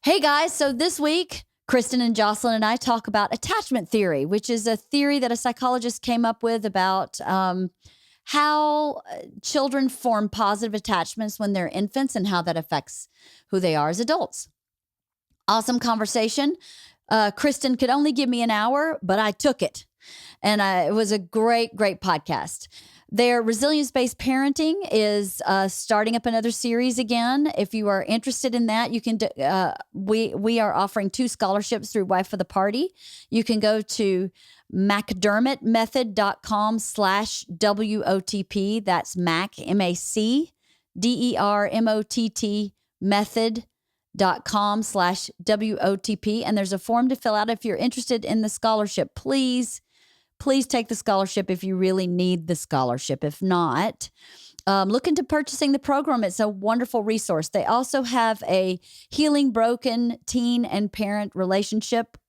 Hey guys, so this week, Kristin and Jocelyn and I talk about attachment theory, which is a theory that a psychologist came up with about how children form positive attachments when they're infants and how that affects who they are as adults. Awesome conversation. Kristin could only give me an hour, but I took it. And it was a great podcast. Their resilience-based parenting is starting up another series again. If you are interested in that, you can. We are offering 2 scholarships through Wife of the Party. You can go to macdermottmethod.com/WOTP. That's Mac, MACDERMOTT method.com/WOTP. And there's a form to fill out if you're interested in the scholarship. Please take the scholarship if you really need the scholarship. If not, look into purchasing the program. It's a wonderful resource. They also have a Healing Broken Teen and Parent Relationship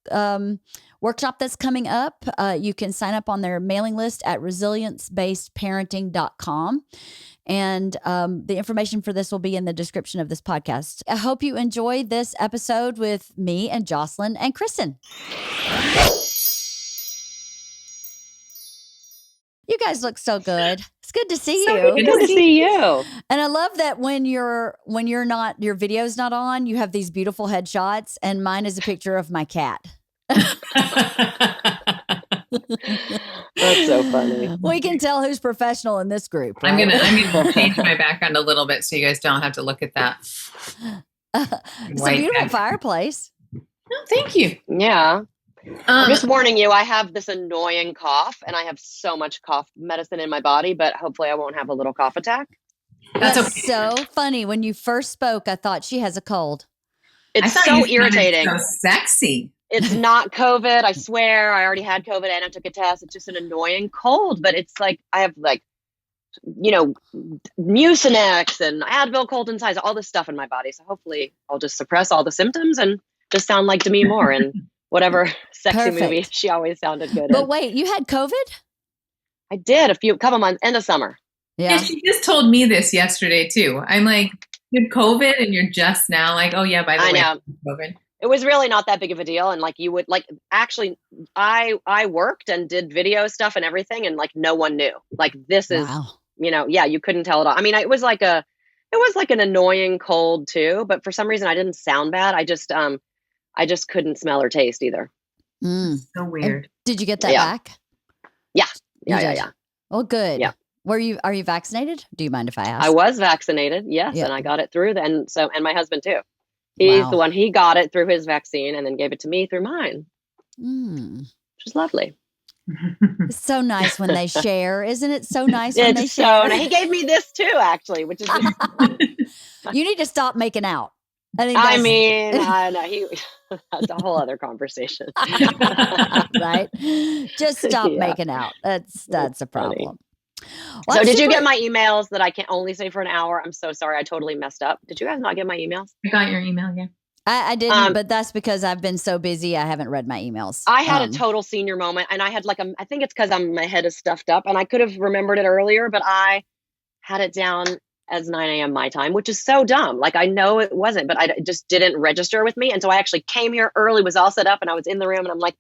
workshop that's coming up. You can sign up on their mailing list at resiliencebasedparenting.com. And the information for this will be in the description of this podcast. I hope you enjoyed this episode with me and Jocelyn and Kristin. You guys look so good. It's good to see you. Good to see you. And I love that when you're not, your video's not on, you have these beautiful headshots, and mine is a picture of my cat. That's so funny. We can tell who's professional in this group. Right? I'm gonna change my background a little bit so you guys don't have to look at that. It's a beautiful fireplace. Oh, thank you. Yeah. I'm just warning you, I have this annoying cough and I have so much cough medicine in my body, but hopefully I won't have a little cough attack. That's okay. So funny. When you first spoke, I thought she has a cold. It's so irritating. So sexy. It's not COVID. I swear I already had COVID and I took a test. It's just an annoying cold, but it's like, I have Mucinex and Advil cold inside, all this stuff in my body. So hopefully I'll just suppress all the symptoms and just sound like Demi Moore and whatever sexy movie she always sounded good But in. wait, you had COVID? I did a couple months, end of summer. Yeah, she just told me this yesterday too. I'm like, you had COVID and you're just now like, oh yeah, by the way, COVID. It was really not that big of a deal. And actually I worked and did video stuff and everything. And no one knew, this is, you couldn't tell at all. I mean, it was like an annoying cold too, but for some reason I didn't sound bad. I just couldn't smell or taste either. So weird. And did you get that back? Yeah. Oh, good. Yeah. Are you vaccinated? Do you mind if I ask? I was vaccinated. Yes. Yeah. And I got it through then. And my husband too. He's the one, he got it through his vaccine and then gave it to me through mine. Which is lovely. It's so nice when they share. Isn't it so nice when they share? Nice. He gave me this too, actually, which is You need to stop making out. I know that's a whole other conversation. Right? Just stop making out. That's a problem. Well, so did you get my emails that I can only say for an hour? I'm so sorry. I totally messed up. Did you guys not get my emails? I got your email, yeah. I didn't, but that's because I've been so busy. I haven't read my emails. I had a total senior moment and I had I think it's because my head is stuffed up and I could have remembered it earlier, but I had it down as 9 a.m. my time, which is so dumb. I know it wasn't, but it just didn't register with me. And so I actually came here early, was all set up and I was in the room and I'm like,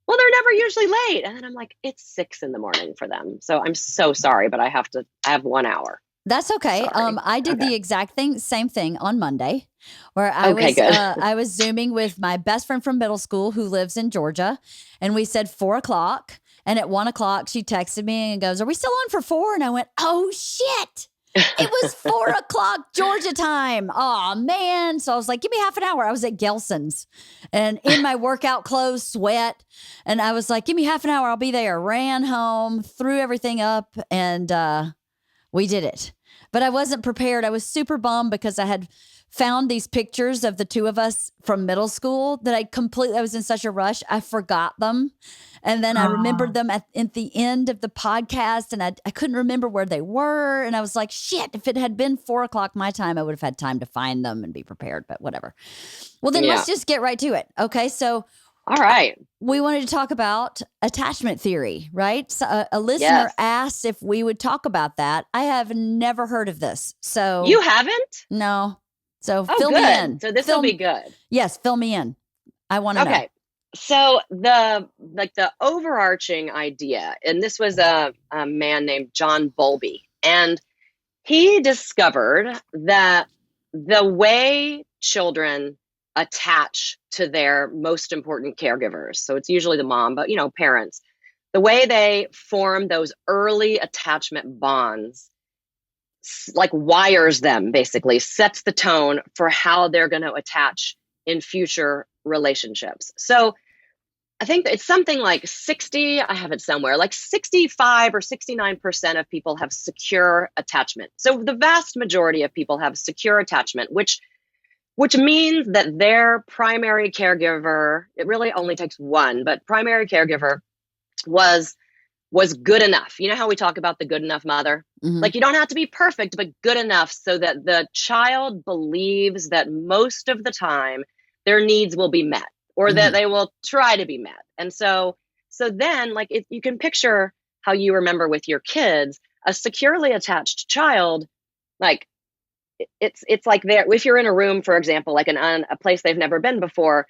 well, they're never usually late. And then I'm like, it's 6 a.m. for them. So I'm so sorry, but I have 1 hour. That's okay. Sorry. I did the exact same thing on Monday where I was Zooming with my best friend from middle school who lives in Georgia. And we said 4:00. And at 1:00, she texted me and goes, are we still on for 4? And I went, oh shit. It was 4:00 Georgia time. Oh man. So I was like, give me half an hour. I was at Gelson's and in my workout clothes, sweat. And I was like, give me half an hour. I'll be there. Ran home, threw everything up and we did it. But I wasn't prepared. I was super bummed because I had found these pictures of the 2 of us from middle school that I was in such a rush. I forgot them. And then I remembered them at the end of the podcast and I couldn't remember where they were. And I was like, shit, if it had been 4:00 my time, I would have had time to find them and be prepared, but whatever. Well, then let's just get right to it. Okay. So, all right. We wanted to talk about attachment theory, right? So a listener asked if we would talk about that. I have never heard of this. So you haven't? No. So fill me in. So this will be good. Yes, fill me in. I want to know. Okay. So the overarching idea, and this was a man named John Bowlby, and he discovered that the way children attach to their most important caregivers, so it's usually the mom, but parents, the way they form those early attachment bonds, like wires them, basically sets the tone for how they're going to attach in future relationships. So I think it's something like 65 or 69% of people have secure attachment. So the vast majority of people have secure attachment, which means that their primary caregiver, it really only takes one, but primary caregiver was good enough. You know how we talk about the good enough mother? Mm-hmm. Like, you don't have to be perfect, but good enough so that the child believes that most of the time their needs will be met, or Mm-hmm. that they will try to be met. And so then, like, if you can picture how you remember with your kids, a securely attached child, like it's like if you're in a room, for example, like a place they've never been before,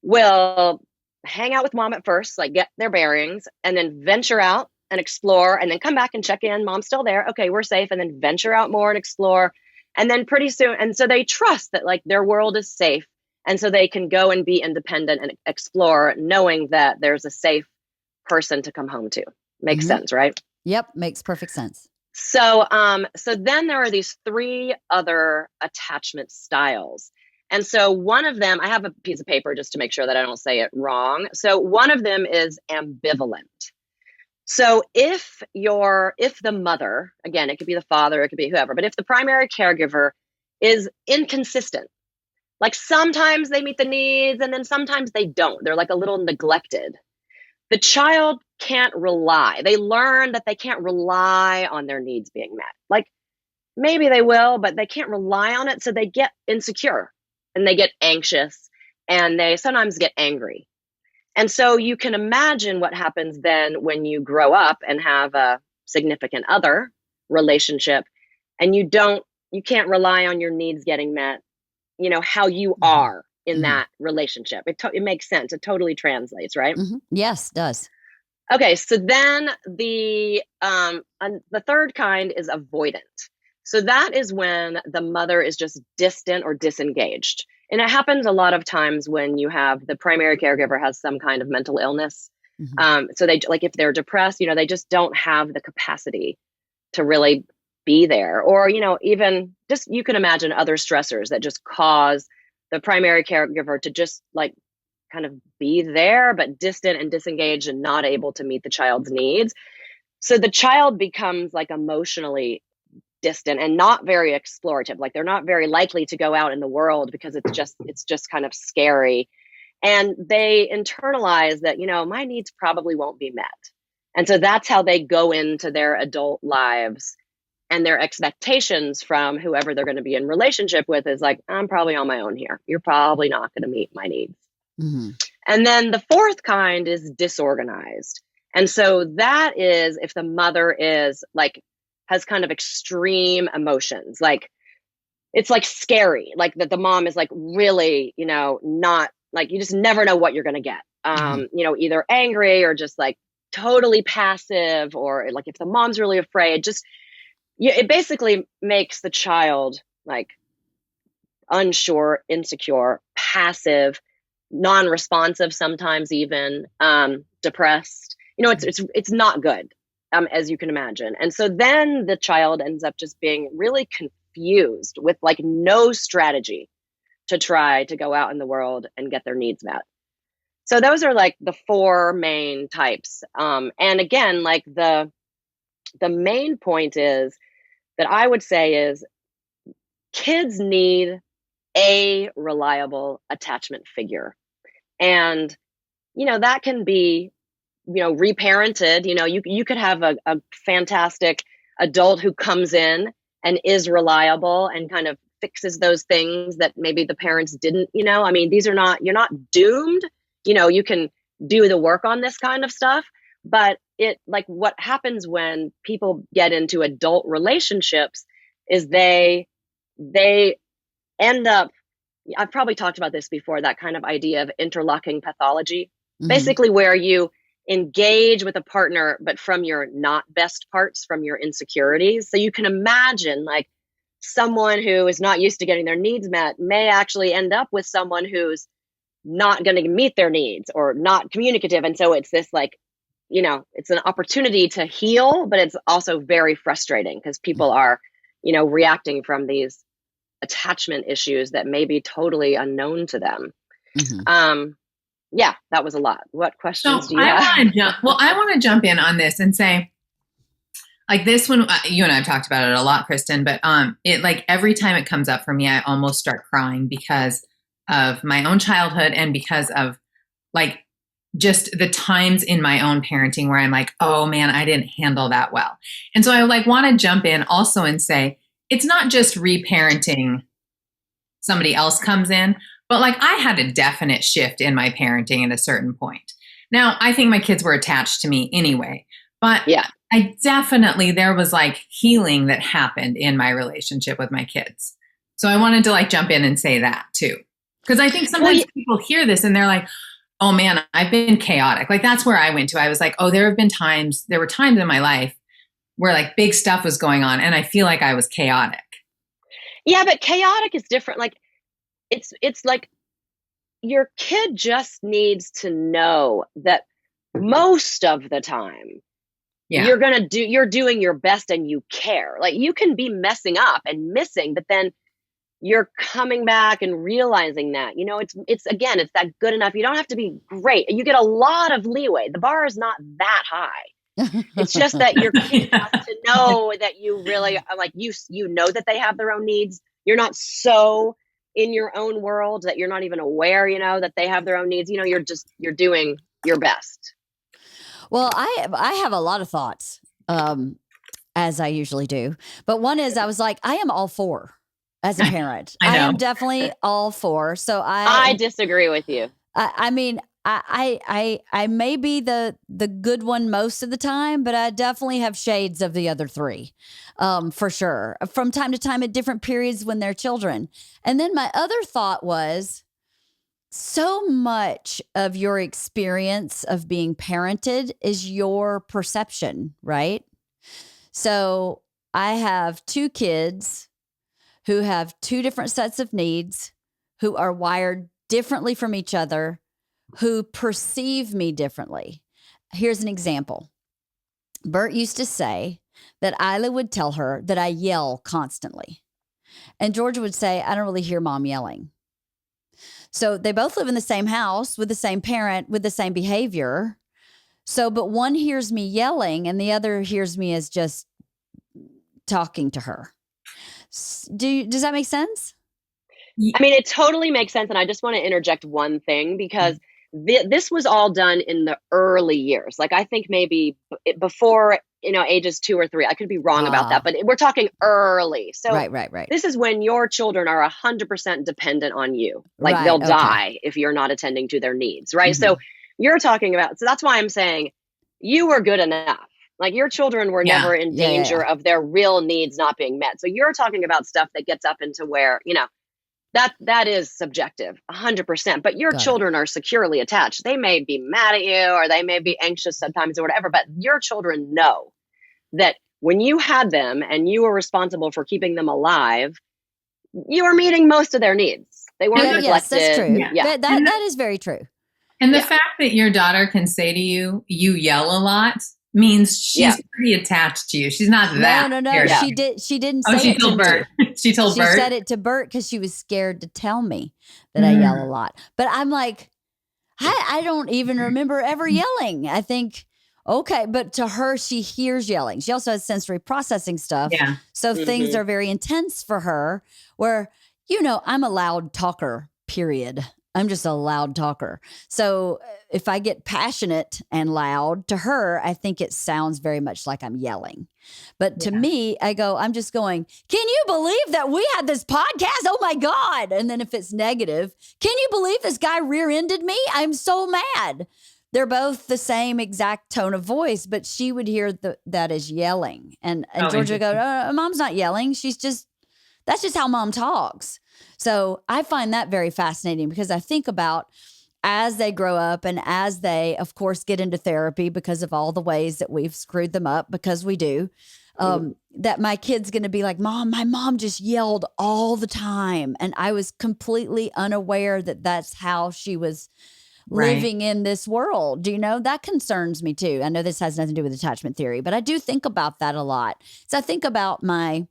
will hang out with mom at first, like get their bearings, and then venture out and explore, and then come back and check in. Mom's still there. Okay, we're safe. And then venture out more and explore. And then pretty soon, and so they trust that like their world is safe. And so they can go and be independent and explore, knowing that there's a safe person to come home to. Makes Mm-hmm. sense, right? Yep. Makes perfect sense. So then there are these 3 other attachment styles. And so one of them, I have a piece of paper just to make sure that I don't say it wrong. So one of them is ambivalent. So if the mother, again, it could be the father, it could be whoever, but if the primary caregiver is inconsistent, like sometimes they meet the needs and then sometimes they don't, they're like a little neglected, the child can't rely. They learn that they can't rely on their needs being met. Like maybe they will, but they can't rely on it. So they get insecure and they get anxious and they sometimes get angry. And so you can imagine what happens then when you grow up and have a significant other relationship and you can't rely on your needs getting met, how you are in Mm-hmm. that relationship. It makes sense. It totally translates, right? Mm-hmm. Yes, does. Okay, so then the third kind is avoidant. So that is when the mother is just distant or disengaged. And it happens a lot of times when you have the primary caregiver has some kind of mental illness. Mm-hmm. So they, like if they're depressed, they just don't have the capacity to really be there. Or, even just, you can imagine other stressors that just cause the primary caregiver to just like kind of be there, but distant and disengaged and not able to meet the child's needs. So the child becomes like emotionally distant and not very explorative. Like they're not very likely to go out in the world because it's just kind of scary. And they internalize that, my needs probably won't be met. And so that's how they go into their adult lives. And their expectations from whoever they're going to be in relationship with is like, I'm probably on my own here. You're probably not going to meet my needs. Mm-hmm. And then the fourth kind is disorganized. And so that is if the mother is like, has kind of extreme emotions, like it's like scary, like that the mom is like really, not like, you just never know what you're going to get. Either angry or just like totally passive, or like if the mom's really afraid, it basically makes the child like unsure, insecure, passive, non-responsive, sometimes even depressed. It's not good, as you can imagine. And so then the child ends up just being really confused with like no strategy to try to go out in the world and get their needs met. So those are like the 4 main types. And again, like the main point is that I would say is kids need a reliable attachment figure. And, that can be, reparented. You could have a fantastic adult who comes in and is reliable and kind of fixes those things that maybe the parents didn't, you're not doomed. You can do the work on this kind of stuff. But what happens when people get into adult relationships is they end up, I've probably talked about this before, that kind of idea of interlocking pathology, basically where you engage with a partner, but from your not best parts, from your insecurities. So you can imagine like someone who is not used to getting their needs met may actually end up with someone who's not going to meet their needs or not communicative. And so it's this like, it's an opportunity to heal, but it's also very frustrating because people are, reacting from these attachment issues that may be totally unknown to them. Yeah, that was a lot. What questions do you have? I want to jump in on this and say, like this one, you and I have talked about it a lot, Kristin, but it like every time it comes up for me, I almost start crying because of my own childhood and because of like just the times in my own parenting where I'm like, oh man, I didn't handle that well. And so I like want to jump in also and say, it's not just reparenting somebody else comes in, but like I had a definite shift in my parenting at a certain point. Now, I think my kids were attached to me anyway, but yeah, there was like healing that happened in my relationship with my kids. So I wanted to like jump in and say that too. Because I think sometimes people hear this and they're like, oh man, I've been chaotic. Like that's where I went to. I was like, oh, there were times in my life where like big stuff was going on and I feel like I was chaotic. Yeah, but chaotic is different. Like it's like your kid just needs to know that most of the time you're doing your best and you care. Like you can be messing up and missing, but then you're coming back and realizing that, it's that good enough. You don't have to be great. You get a lot of leeway. The bar is not that high. It's just that your kid has to know that you really like, you know that they have their own needs. You're not so in your own world that you're not even aware, that they have their own needs. You're doing your best. Well, I have a lot of thoughts, as I usually do. But one is I was like, I am all for as a parent. I am definitely all for. So I disagree with you. I mean, I may be the good one most of the time, but I definitely have shades of the other three, for sure. From time to time at different periods when they're children. And then my other thought was, so much of your experience of being parented is your perception, right? So I have two kids who have two different sets of needs, who are wired differently from each other, who perceive me differently. Here's an example. Bert used to say that Isla would tell her that I yell constantly. And Georgia would say, I don't really hear mom yelling. So they both live in the same house with the same parent with the same behavior. So, but one hears me yelling and the other hears me as just talking to her. Does that make sense? I mean, it totally makes sense. And I just want to interject one thing because this was all done in the early years. Like I think maybe before, ages 2 or 3, I could be wrong about that, but we're talking early. So right. This is when your children are 100% dependent on you. Like they'll die if you're not attending to their needs. Right. Mm-hmm. So you're talking about, so that's why I'm saying you were good enough. Like your children were never in danger of their real needs not being met. So you're talking about stuff that gets up into where, that is subjective 100%, but your children are securely attached. They may be mad at you or they may be anxious sometimes or whatever, but your children know that when you had them and you were responsible for keeping them alive, you were meeting most of their needs. They weren't neglected. Yes, that's true. Yeah. That is very true. And the fact that your daughter can say to you, you yell a lot, means she's pretty attached to you. She's not that. No. Yeah. She didn't say she told Bert. She told Bert. She said it to Bert because she was scared to tell me that I yell a lot. But I'm like, I don't even remember ever yelling. I think, okay. But to her, she hears yelling. She also has sensory processing stuff. Yeah. So things are very intense for her where, I'm a loud talker, period. I'm just a loud talker. So if I get passionate and loud to her, I think it sounds very much like I'm yelling. But to me, I'm just going, can you believe that we had this podcast? Oh my God. And then if it's negative, can you believe this guy rear-ended me? I'm so mad. They're both the same exact tone of voice, but she would hear that as yelling. And Georgia would go, Mom's not yelling. That's just how mom talks. So I find that very fascinating because I think about as they grow up and as they, of course, get into therapy because of all the ways that we've screwed them up, because we do, that my kid's going to be like, Mom, my mom just yelled all the time. And I was completely unaware that that's how she was living in this world. Do you know, that concerns me too. I know this has nothing to do with attachment theory, but I do think about that a lot. So I think about my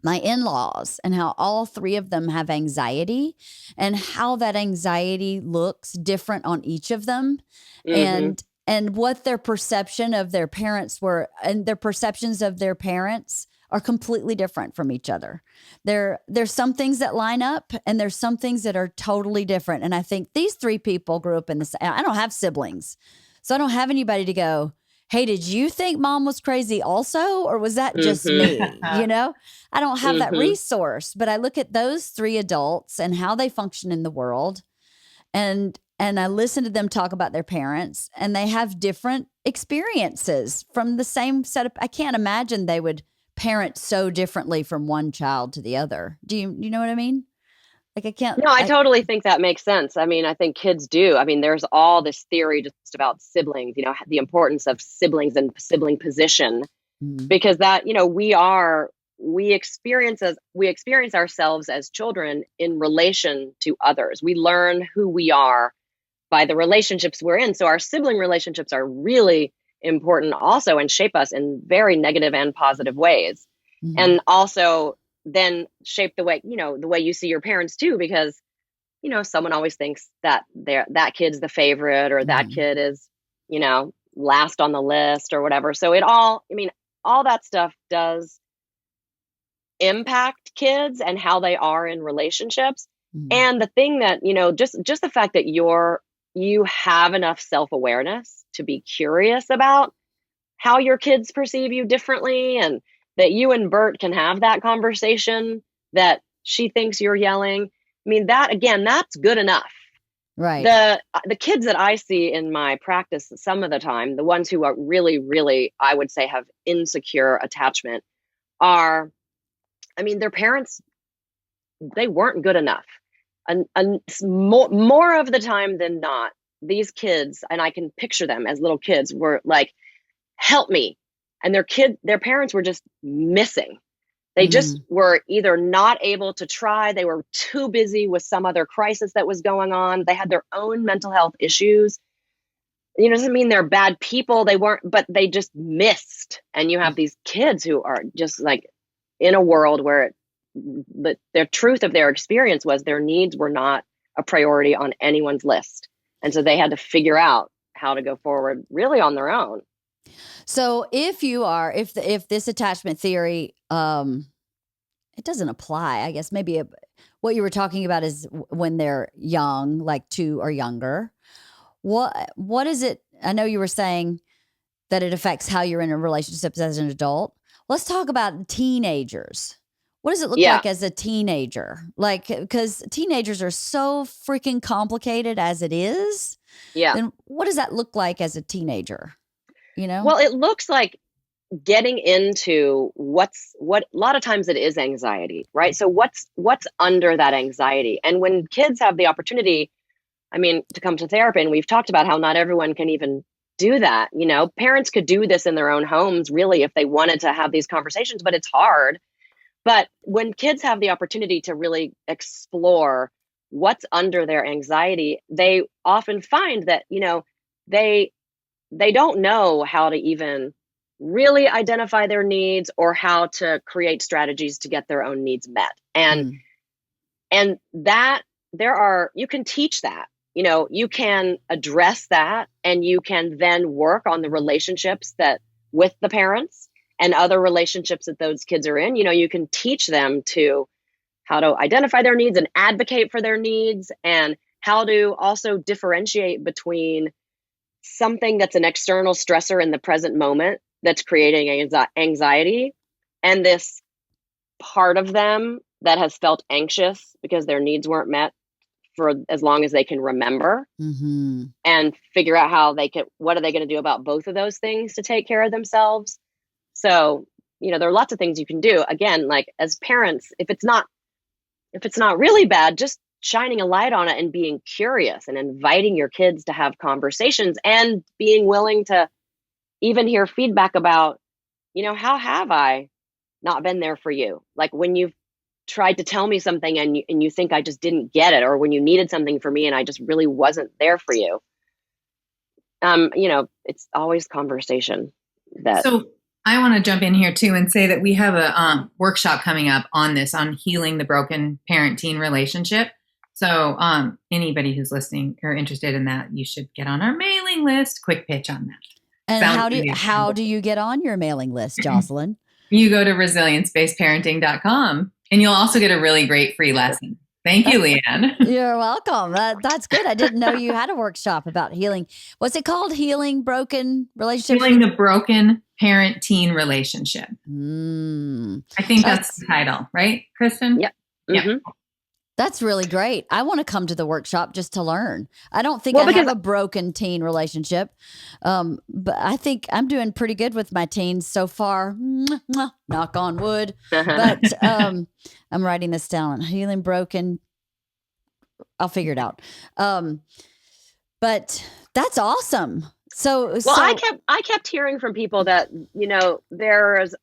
in-laws and how all three of them have anxiety and how that anxiety looks different on each of them. And what their perception of their parents were, and their perceptions of their parents are completely different from each other. There's some things that line up and there's some things that are totally different. And I think these three people grew up in the same. I don't have siblings, so I don't have anybody to go, hey, did you think mom was crazy also? Or was that just me? You know, I don't have that resource, but I look at those three adults and how they function in the world. And I listen to them talk about their parents, and they have different experiences from the same set of, I can't imagine they would parent so differently from one child to the other. Do you know what I mean? Like I can't. No, I totally think that makes sense. I mean, I think kids do. I mean, there's all this theory just about siblings, you know, the importance of siblings and sibling position, because that, you know, we experience ourselves as children in relation to others. We learn who we are by the relationships we're in. So our sibling relationships are really important also and shape us in very negative and positive ways. And also then shape the way, you know, the way you see your parents too, because, you know, someone always thinks that that kid's the favorite or that kid is, you know, last on the list or whatever. So all that stuff does impact kids and how they are in relationships. And the thing that, you know, just the fact that you have enough self-awareness to be curious about how your kids perceive you differently, and that you and Bert can have that conversation that she thinks you're yelling. I mean, that again, that's good enough. Right. The kids that I see in my practice some of the time, the ones who are really, really, I would say, have insecure attachment are, I mean, their parents, they weren't good enough. And more of the time than not, these kids, and I can picture them as little kids, were like, help me. And their parents were just missing. They just were either not able to try. They were too busy with some other crisis that was going on. They had their own mental health issues. You know, doesn't mean they're bad people. They weren't, but they just missed. And you have these kids who are just like in a world where the truth of their experience was their needs were not a priority on anyone's list. And so they had to figure out how to go forward really on their own. So if this attachment theory, it doesn't apply, I guess maybe what you were talking about is when they're young, like 2 or younger. What is it? I know you were saying that it affects how you're in a relationship as an adult. Let's talk about teenagers. What does it look like as a teenager? Like, because teenagers are so freaking complicated as it is. Yeah. Then what does that look like as a teenager? You know? Well, it looks like getting into what a lot of times it is anxiety, right? So what's under that anxiety? And when kids have the opportunity, I mean, to come to therapy, and we've talked about how not everyone can even do that. You know, parents could do this in their own homes, really, if they wanted to have these conversations, but it's hard. But when kids have the opportunity to really explore what's under their anxiety, they often find that, you know, they don't know how to even really identify their needs or how to create strategies to get their own needs met. And that you can teach that, you know, you can address that, and you can then work on the relationships that with the parents and other relationships that those kids are in. You know, you can teach them to how to identify their needs and advocate for their needs, and how to also differentiate between something that's an external stressor in the present moment that's creating anxiety, and this part of them that has felt anxious because their needs weren't met for as long as they can remember, and figure out what are they going to do about both of those things to take care of themselves. So, you know, there are lots of things you can do. Again, like as parents, if it's not if it's not really bad, just shining a light on it and being curious and inviting your kids to have conversations and being willing to even hear feedback about, how have I not been there for you? Like when you've tried to tell me something and you think I just didn't get it, or when you needed something for me and I just really wasn't there for you. It's always conversation. So I want to jump in here too and say that we have a workshop coming up on this, on healing the broken parent-teen relationship. So anybody who's listening or interested in that, you should get on our mailing list. Quick pitch on that. And how do you get on your mailing list, Jocelyn? You go to resiliencebasedparenting.com and you'll also get a really great free lesson. Thank you, Leanne. You're welcome. That's good. I didn't know you had a workshop about healing. What's it called? Healing broken relationships? Healing the broken parent-teen relationship. I think that's the title, right, Kristin? Yep. Mm-hmm. Yeah. That's really great. I want to come to the workshop just to learn. I don't think I have a broken teen relationship, but I think I'm doing pretty good with my teens so far. Knock on wood. But I'm writing this down. Healing broken. I'll figure it out. But that's awesome. I kept hearing from people that,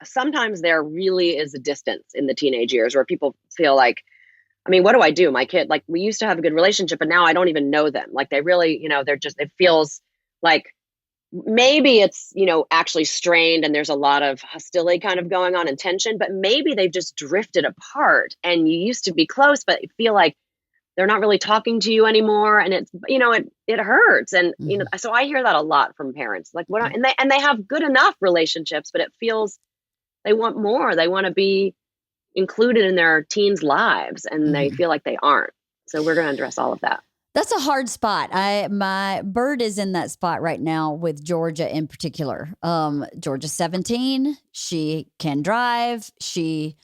sometimes there really is a distance in the teenage years where people feel like, what do I do? My kid, like we used to have a good relationship, but now I don't even know them. Like they really, it feels like maybe it's, actually strained and there's a lot of hostility kind of going on and tension, but maybe they've just drifted apart and you used to be close, but you feel like they're not really talking to you anymore. And it's, it hurts. And, so I hear that a lot from parents, like and they have good enough relationships, but it feels they want more. They want to be included in their teens' lives and they feel like they aren't. So we're going to address all of that. That's a hard spot. My bird is in that spot right now with Georgia in particular. Georgia's 17. She can drive. She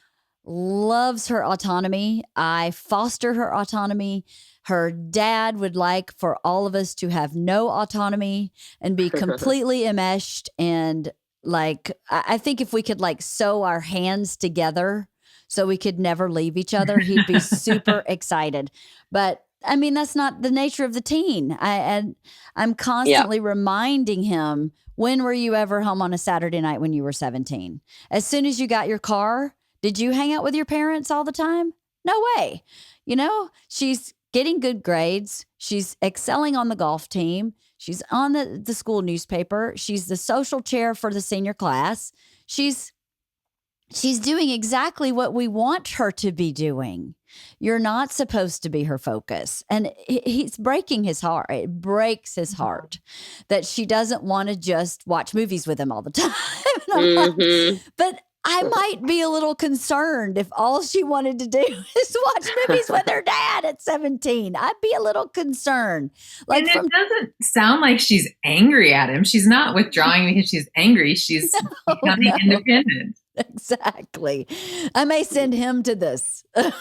loves her autonomy. I foster her autonomy. Her dad would like for all of us to have no autonomy and be completely enmeshed. And like, I think if we could like sew our hands together so we could never leave each other, he'd be super excited. But that's not the nature of the teen. I'm constantly reminding him, when were you ever home on a Saturday night when you were 17? As soon as you got your car, did you hang out with your parents all the time? No way. She's getting good grades. She's excelling on the golf team. She's on the school newspaper. She's the social chair for the senior class. She's doing exactly what we want her to be doing. You're not supposed to be her focus. And he's breaking his heart. It breaks his heart that she doesn't want to just watch movies with him all the time. But I might be a little concerned if all she wanted to do is watch movies with her dad at 17. I'd be a little concerned. Like, and it doesn't sound like she's angry at him. She's not withdrawing because she's angry. She's becoming independent. Exactly. I may send him to this. I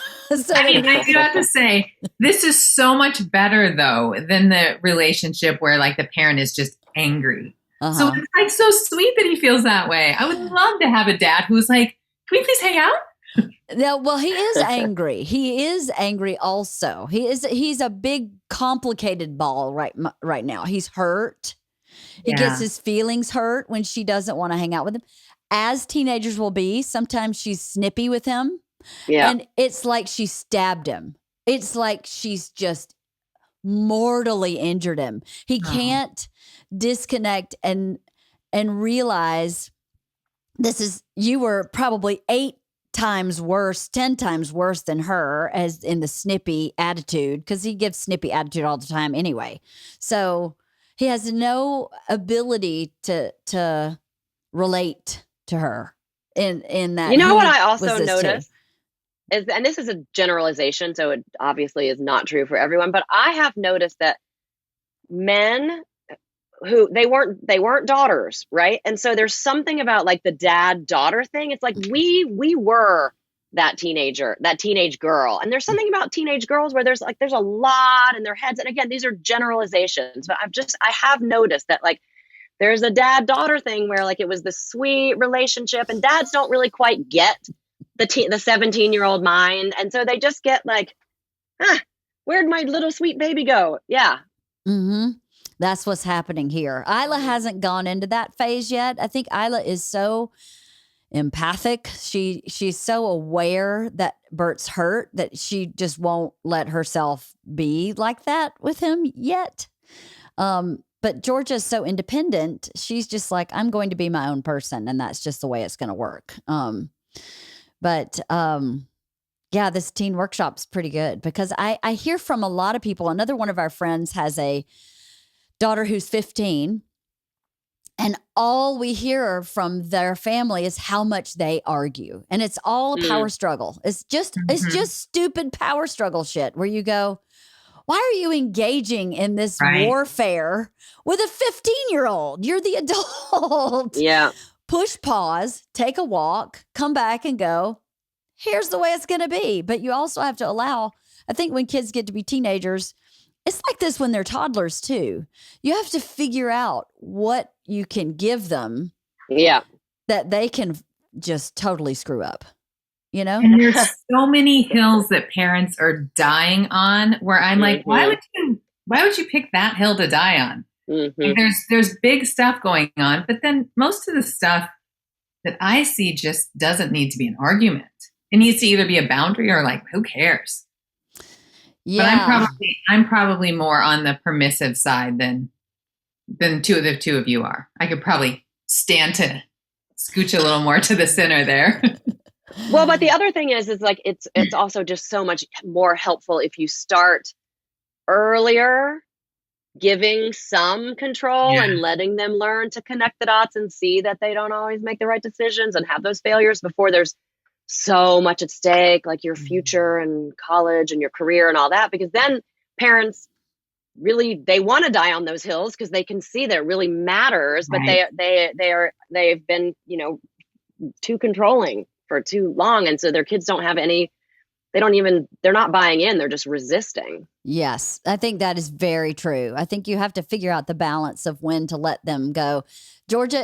do have to say, this is so much better though than the relationship where like the parent is just angry. So it's like so sweet that he feels that way. I would love to have a dad who's like, can we please hang out? No, well, he is angry. He is angry also. He's a big complicated ball right now. He's hurt. He gets his feelings hurt when she doesn't want to hang out with him. As teenagers will be, sometimes she's snippy with him. Yeah. And it's like she stabbed him. It's like she's just mortally injured him. He can't disconnect and realize you were probably 8 times worse, 10 times worse than her as in the snippy attitude, because he gives snippy attitude all the time anyway. So he has no ability to relate to her in that. You know what I also noticed is, and this is a generalization, so it obviously is not true for everyone, but I have noticed that men who they weren't daughters, right? And so there's something about like the dad-daughter thing. It's like we were that teenage girl. And there's something about teenage girls where there's a lot in their heads. And again, these are generalizations, but I have noticed that like there's a dad-daughter thing where like it was this sweet relationship and dads don't really quite get the 17-year-old mind. And so they just get like, where'd my little sweet baby go? Yeah. Mm-hmm. That's what's happening here. Isla hasn't gone into that phase yet. I think Isla is so empathic. She's so aware that Bert's hurt that she just won't let herself be like that with him yet. But Georgia's so independent. She's just like, I'm going to be my own person, and that's just the way it's going to work. Yeah, this teen workshop's pretty good because I hear from a lot of people. Another one of our friends has a daughter who's 15, and all we hear from their family is how much they argue, and it's all a power struggle. It's just stupid power struggle shit where you go, why are you engaging in this warfare with a 15-year-old? You're the adult. Yeah. Push pause, take a walk, come back and go, here's the way it's going to be. But you also have to allow, I think when kids get to be teenagers, it's like this when they're toddlers too. You have to figure out what you can give them that they can just totally screw up, you know? And there's so many hills that parents are dying on where I'm like, why would you pick that hill to die on? Like there's big stuff going on, but then most of the stuff that I see just doesn't need to be an argument. It needs to either be a boundary or like, who cares? Yeah. But I'm probably more on the permissive side than the two of you are. I could probably stand to scooch a little more to the center there. Well, but the other thing is like, it's also just so much more helpful if you start earlier, giving some control and letting them learn to connect the dots and see that they don't always make the right decisions and have those failures before there's so much at stake, like your future and college and your career and all that, because then parents really, they want to die on those hills because they can see that it really matters, but they've been, too controlling for too long. And so their kids don't have any, they're not buying in. They're just resisting. Yes, I think that is very true. I think you have to figure out the balance of when to let them go. Georgia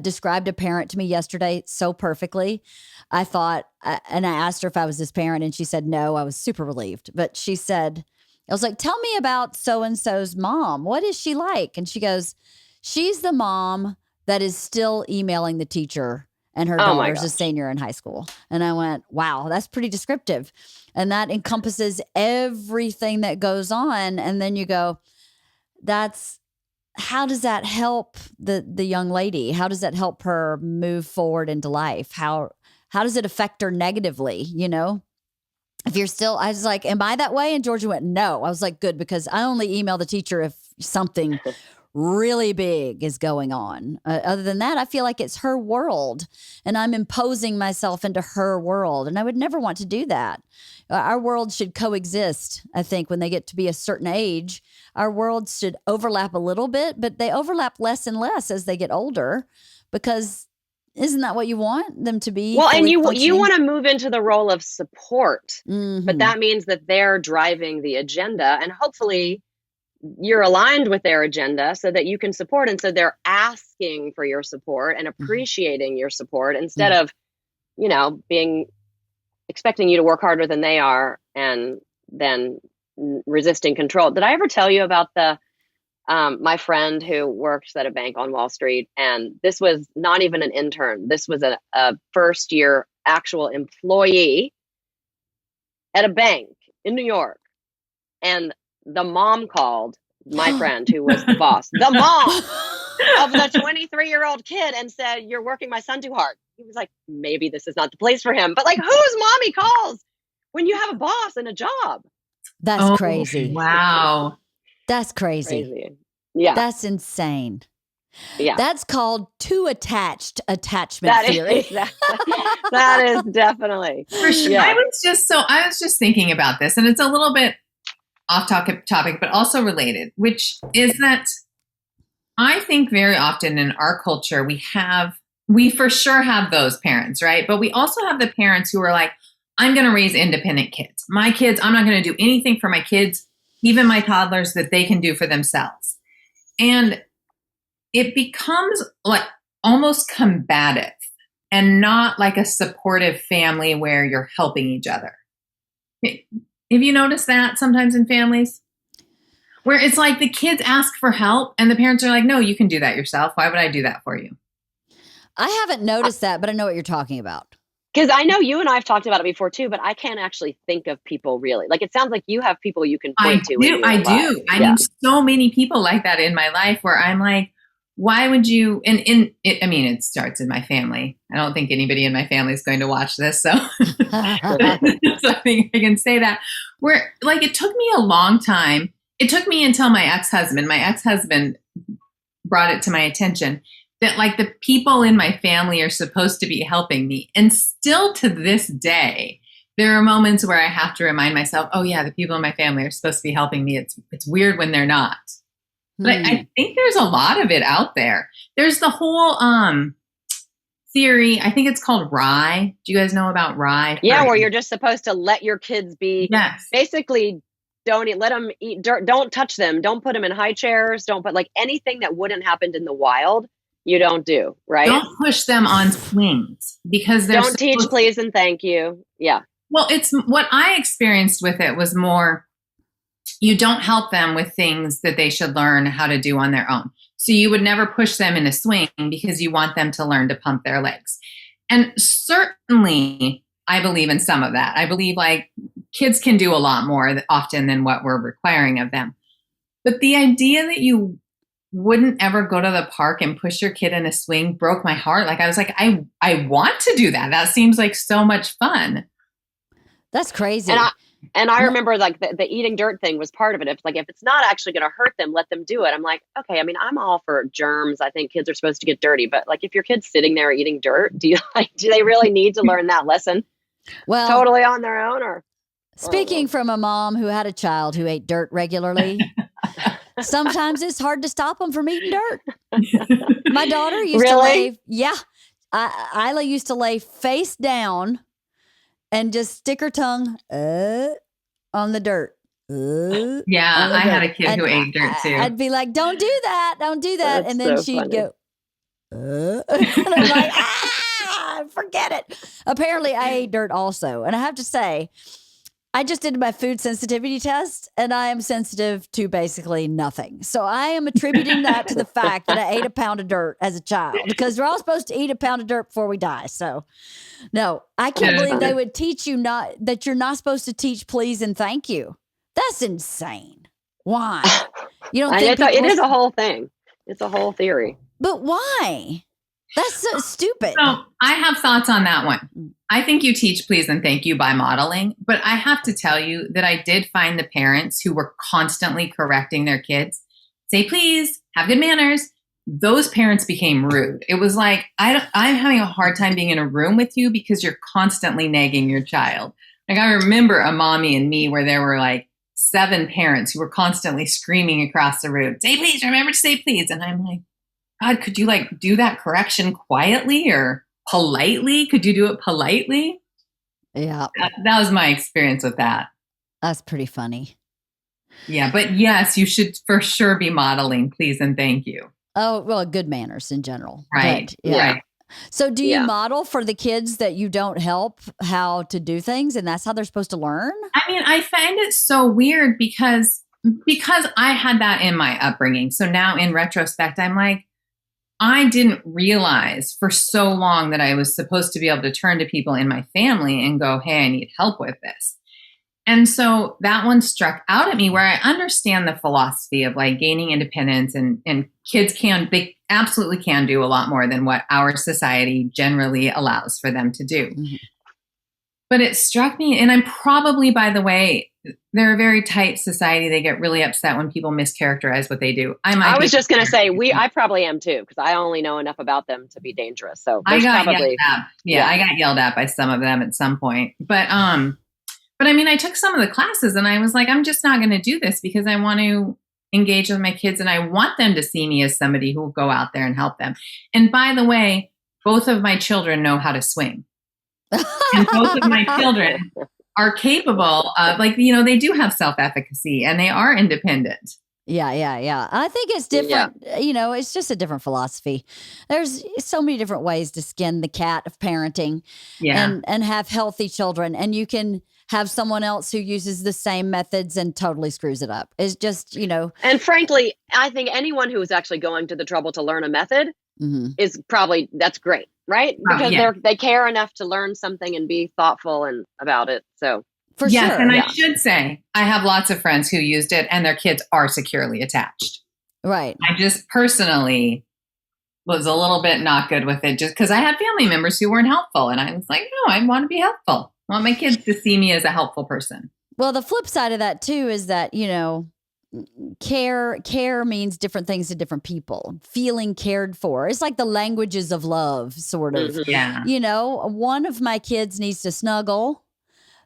described a parent to me yesterday so perfectly. I thought, and I asked her if I was this parent, and she said no. I was super relieved. But she said, I was like, tell me about so-and-so's mom. What is she like? And she goes, she's the mom that is still emailing the teacher and her daughter's a senior in high school. And I went, wow, that's pretty descriptive. And that encompasses everything that goes on. And then you go, how does that help the young lady? How does that help her move forward into life? How does it affect her negatively? If you're still, I was like, am I that way? And Georgia went, no. I was like, good, because I only email the teacher if something really big is going on. Other than that, I feel like it's her world and I'm imposing myself into her world. And I would never want to do that. Our world should coexist. I think when they get to be a certain age, our worlds should overlap a little bit, but they overlap less and less as they get older, because isn't that what you want them to be? Well, and you want to move into the role of support, but that means that they're driving the agenda, and hopefully you're aligned with their agenda so that you can support. And so they're asking for your support and appreciating your support instead of, expecting you to work harder than they are and then resisting control. Did I ever tell you about my friend who works at a bank on Wall Street? And this was not even an intern. This was a first year actual employee at a bank in New York. And the mom called my friend who was the boss, the mom of the 23-year-old kid, and said, you're working my son too hard. He was like, maybe this is not the place for him. But like, whose mommy calls when you have a boss and a job? That's crazy. Wow. That's crazy. Yeah. That's insane. Yeah. That's called too attached attachment theory. That is definitely. For sure. Yeah. I was just thinking about this, and it's a little bit off topic, but also related, which is that I think very often in our culture, we for sure have those parents, right? But we also have the parents who are like, I'm going to raise independent kids. My kids, I'm not going to do anything for my kids, even my toddlers, that they can do for themselves. And it becomes like almost combative. and not like a supportive family where you're helping each other. Have you noticed that sometimes in families? Where it's like the kids ask for help and the parents are like, no, you can do that yourself. Why would I do that for you? I haven't noticed that, but I know what you're talking about. Because I know you and I have talked about it before too, but I can't actually think of people really. Like, it sounds like you have people you can point to. I do. I mean, so many people like that in my life where I'm like, why would you? And it starts in my family. I don't think anybody in my family is going to watch this. So, so I think I can say that. Where, like, it took me a long time. It took me until my ex-husband brought it to my attention that, like, the people in my family are supposed to be helping me. And still to this day, there are moments where I have to remind myself, oh yeah, the people in my family are supposed to be helping me. It's weird when they're not. But I think there's a lot of it out there. There's the whole theory. I think it's called RIE. Do you guys know about RIE? Yeah, where you're just supposed to let your kids be basically don't let them eat dirt. Don't touch them. Don't put them in high chairs. Don't put, like, anything that wouldn't happen in the wild. You don't do, right? Don't push them on swings because they're don't teach, please, and thank you. Yeah. Well, it's what I experienced with it was more, you don't help them with things that they should learn how to do on their own. So you would never push them in a swing because you want them to learn to pump their legs. And certainly I believe in some of that. I believe, like, kids can do a lot more often than what we're requiring of them. But the idea that you wouldn't ever go to the park and push your kid in a swing broke my heart. Like, I was like, I want to do that. That seems like so much fun. That's crazy. And I remember, like, the eating dirt thing was part of it. If it's not actually going to hurt them, let them do it. I'm like, okay, I mean, I'm all for germs. I think kids are supposed to get dirty, but, like, if your kid's sitting there eating dirt, do they really need to learn that lesson? Well, totally on their own, or speaking from a mom who had a child who ate dirt regularly, sometimes it's hard to stop them from eating dirt. My daughter used to lay, Isla used to lay face down and just stick her tongue on the dirt. I had a kid who ate dirt too. I'd be like, don't do that. Don't do that. That's and then so she'd funny. go, and I'm like, forget it. Apparently I ate dirt also. And I have to say, I just did my food sensitivity test and I am sensitive to basically nothing. So I am attributing that to the fact that I ate a pound of dirt as a child, because we're all supposed to eat a pound of dirt before we die. So no, I can't believe they would teach you that you're not supposed to teach please and thank you. That's insane. Why? You don't think it is a whole thing. It's a whole theory. But why? That's so stupid. So I have thoughts on that one. I think you teach please and thank you by modeling, but I have to tell you that I did find the parents who were constantly correcting their kids, say please, have good manners. Those parents became rude. It was like, I'm having a hard time being in a room with you because you're constantly nagging your child. Like, I remember a Mommy and Me where there were like 7 parents who were constantly screaming across the room, say please, remember to say please. And I'm like, God, could you, like, do that correction quietly or politely? Could you do it politely? Yeah. That was my experience with that. That's pretty funny. Yeah. But yes, you should for sure be modeling please and thank you. Oh, well, good manners in general. Right. But, yeah. Right. So do you model for the kids that you don't help how to do things, and that's how they're supposed to learn? I mean, I find it so weird because I had that in my upbringing. So now in retrospect, I'm like, I didn't realize for so long that I was supposed to be able to turn to people in my family and go, hey, I need help with this. And so that one struck out at me, where I understand the philosophy of, like, gaining independence, and kids they absolutely can do a lot more than what our society generally allows for them to do. Mm-hmm. But it struck me, and I'm probably, by the way, they're a very tight society. They get really upset when people mischaracterize what they do. I was just going to say, I probably am too, because I only know enough about them to be dangerous. So I got yelled at. Yeah, I got yelled at by some of them at some point. But I mean, I took some of the classes and I was like, I'm just not going to do this because I want to engage with my kids and I want them to see me as somebody who will go out there and help them. And by the way, both of my children know how to swing. And both of my children are capable of, like, they do have self-efficacy and they are independent. Yeah. I think it's different. It's just a different philosophy. There's so many different ways to skin the cat of parenting and have healthy children. And you can have someone else who uses the same methods and totally screws it up. It's just, And frankly, I think anyone who is actually going to the trouble to learn a method is probably, that's great, right? Because they care enough to learn something and be thoughtful and about it. So for sure. And I should say, I have lots of friends who used it and their kids are securely attached. Right. I just personally was a little bit not good with it just because I had family members who weren't helpful. And I was like, no, I want to be helpful. I want my kids to see me as a helpful person. Well, the flip side of that too is that, care means different things to different people. Feeling cared for. It's like the languages of love, sort of. Yeah. One of my kids needs to snuggle.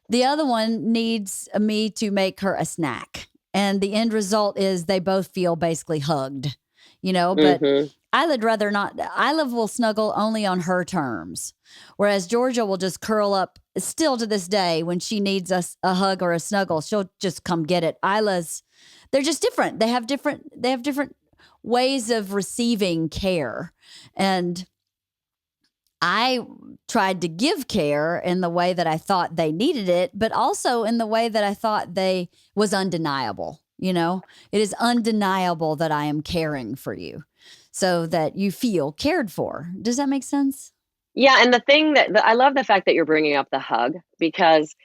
The other one needs me to make her a snack. And the end result is they both feel basically hugged, but Isla will snuggle only on her terms. Whereas Georgia will just curl up still to this day when she needs a hug or a snuggle. She'll just come get it. They're just different. They have different ways of receiving care. And I tried to give care in the way that I thought they needed it, but also in the way that I thought was undeniable. It is undeniable that I am caring for you so that you feel cared for. Does that make sense? Yeah. And the thing I love the fact that you're bringing up the hug, because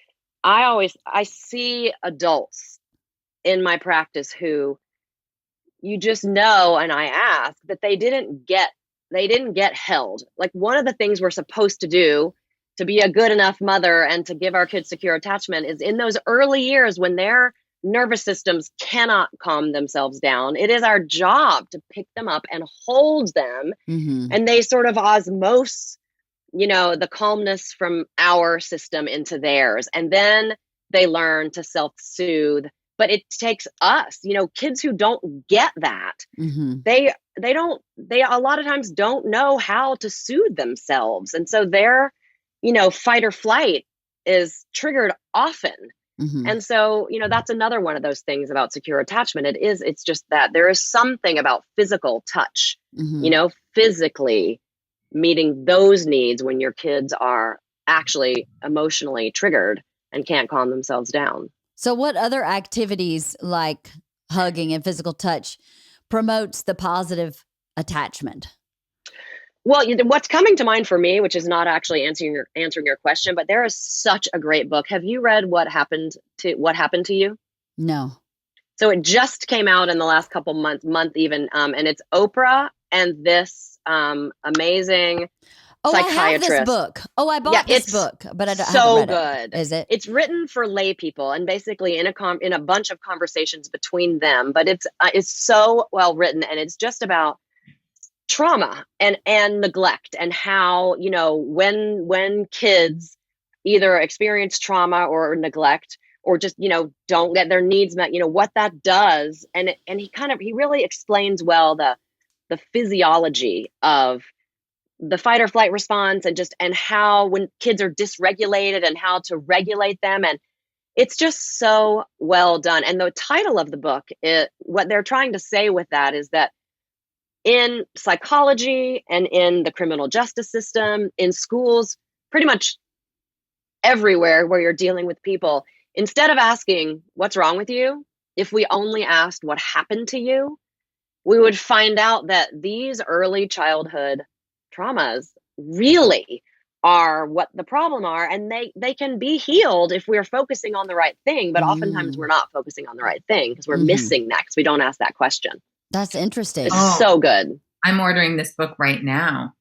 I see adults in my practice who you just know, and I ask that they didn't get held. Like, one of the things we're supposed to do to be a good enough mother and to give our kids secure attachment is in those early years when their nervous systems cannot calm themselves down. It is our job to pick them up and hold them. And they sort of osmose, the calmness from our system into theirs. And then they learn to self-soothe. But it takes us, kids who don't get that, they a lot of times don't know how to soothe themselves. And so their, fight or flight is triggered often. And so, that's another one of those things about secure attachment. It's just that there is something about physical touch, physically meeting those needs when your kids are actually emotionally triggered and can't calm themselves down. So what other activities like hugging and physical touch promotes the positive attachment? Well, what's coming to mind for me, which is not actually answering your question, but there is such a great book. Have you read What Happened to You? No. So it just came out in the last couple month even, and it's Oprah and this amazing psychiatrist. I have this book. I bought this book, but I haven't read good. It. Is it? It's written for lay people and basically in a bunch of conversations between them. But it's so well written, and it's just about trauma and neglect and how when kids either experience trauma or neglect or just don't get their needs met, what that does, and he really explains well the physiology of the fight or flight response and how when kids are dysregulated and how to regulate them. And it's just so well done. And the title of the book, what they're trying to say with that is that in psychology and in the criminal justice system, in schools, pretty much everywhere where you're dealing with people, instead of asking what's wrong with you, if we only asked what happened to you, we would find out that these early childhood traumas really are what the problem are, and they can be healed if we're focusing on the right thing, but oftentimes we're not focusing on the right thing because we're missing that because we don't ask that question. That's interesting. It's so good. I'm ordering this book right now.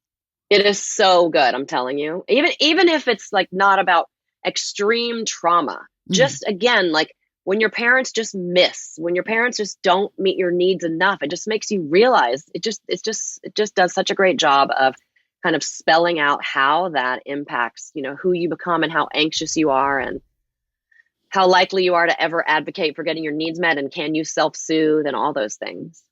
It is so good, I'm telling you. Even if it's like not about extreme trauma, just again, like when your parents just miss, when your parents just don't meet your needs enough, it just makes you realize it just does such a great job of kind of spelling out how that impacts, who you become and how anxious you are and how likely you are to ever advocate for getting your needs met and can you self-soothe and all those things.